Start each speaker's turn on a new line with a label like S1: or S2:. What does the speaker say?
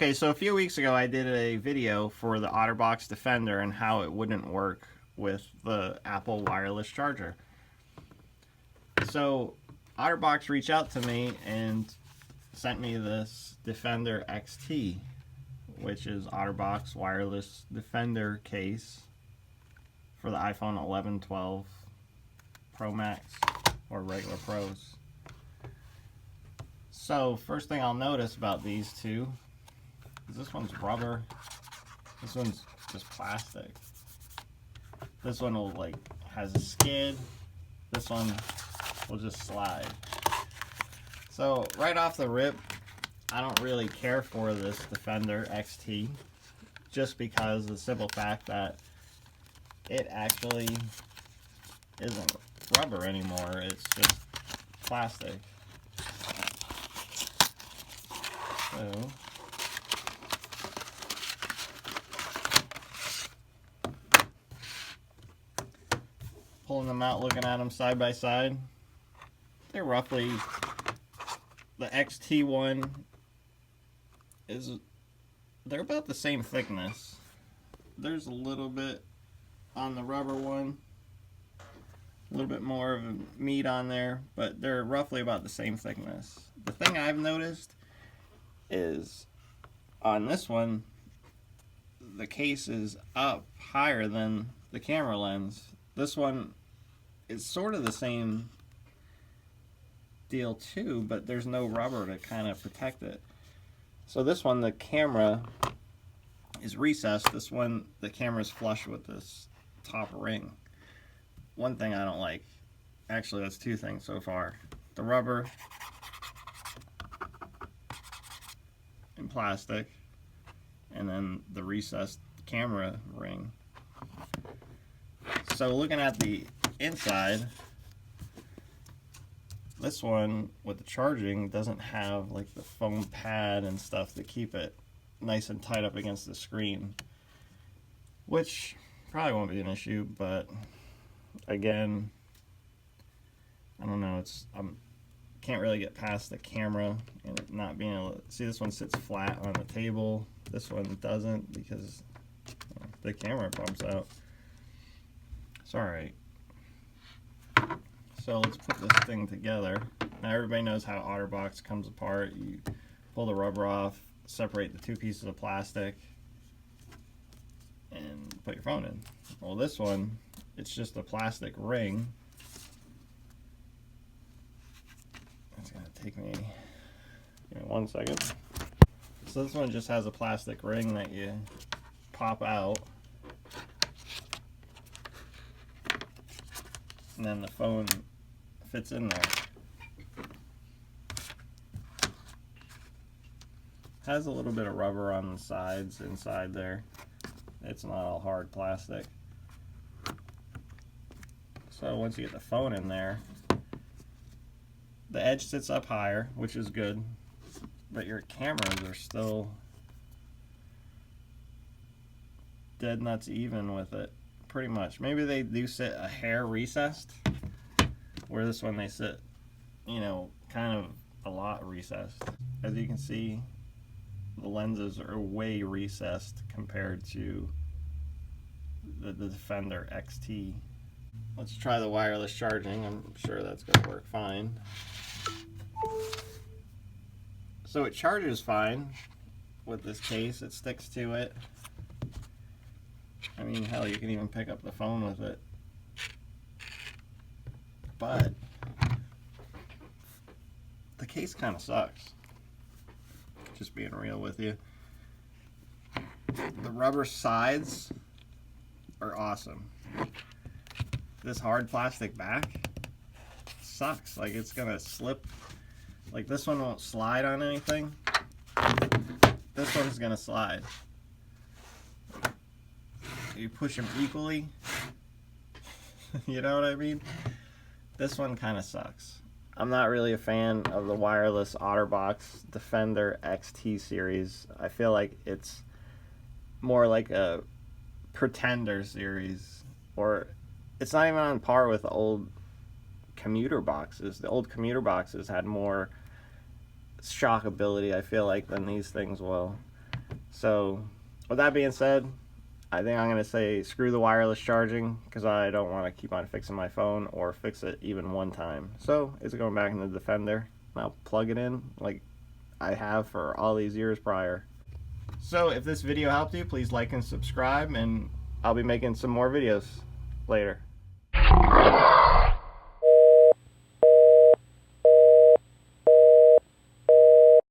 S1: Okay, so a few weeks ago I did a video for the Otterbox Defender and how it wouldn't work with the Apple wireless charger. So Otterbox reached out to me and sent me this Defender XT, which is Otterbox wireless Defender case for the iPhone 11, 12 Pro Max or regular Pros. So first thing I'll notice about these two is this one's rubber, this one's just plastic. This one will has a skid, this one will just slide. So right off the rip, I don't really care for this Defender XT just because of the simple fact that it actually isn't rubber anymore, it's just plastic. So pulling them out, looking at them side by side, they're roughly, the XT one they're about the same thickness. There's a little bit on the rubber one, a little bit more of a meat on there, but they're roughly about the same thickness. The thing I've noticed is on this one, the case is up higher than the camera lens. This one is sort of the same deal too, but there's no rubber to kind of protect it. So this one, the camera is recessed. This one, the camera is flush with this top ring. One thing I don't like, actually that's two things so far. The rubber and plastic, and then the recessed camera ring. So looking at the inside, this one with the charging doesn't have like the foam pad and stuff to keep it nice and tight up against the screen, which probably won't be an issue, but again, I don't know, can't really get past the camera and it not being able to see. This one sits flat on the table, this one doesn't because the camera bumps out. It's alright. So let's put this thing together. Now everybody knows how Otterbox comes apart. You pull the rubber off, separate the two pieces of plastic, and put your phone in. Well, this one, it's just a plastic ring. It's gonna take me, give me 1 second. So this one just has a plastic ring that you pop out, and then the phone fits in there. Has a little bit of rubber on the sides inside there. It's not all hard plastic. So once you get the phone in there, the edge sits up higher, which is good, but your cameras are still dead nuts even with it, pretty much. Maybe they do sit a hair recessed, where this one they sit, you know, kind of a lot recessed. As you can see, the lenses are way recessed compared to the Defender XT. Let's try the wireless charging. I'm sure that's going to work fine. So it charges fine with this case. It sticks to it. I mean, hell, you can even pick up the phone with it. But the case kind of sucks. Just being real with you. The rubber sides are awesome. This hard plastic back sucks. Like, it's gonna slip. Like, this one won't slide on anything. This one's gonna slide. You push them equally. You know what I mean? This one kind of sucks. I'm not really a fan of the wireless Otterbox Defender XT series. I feel like it's more like a pretender series, or it's not even on par with the old commuter boxes. The old commuter boxes had more shockability, I feel like, than these things will. So with that being said, I think I'm going to say screw the wireless charging, because I don't want to keep on fixing my phone or fix it even one time. So it's going back in the Defender. I'll plug it in like I have for all these years prior. So if this video helped you, please like and subscribe, and I'll be making some more videos later.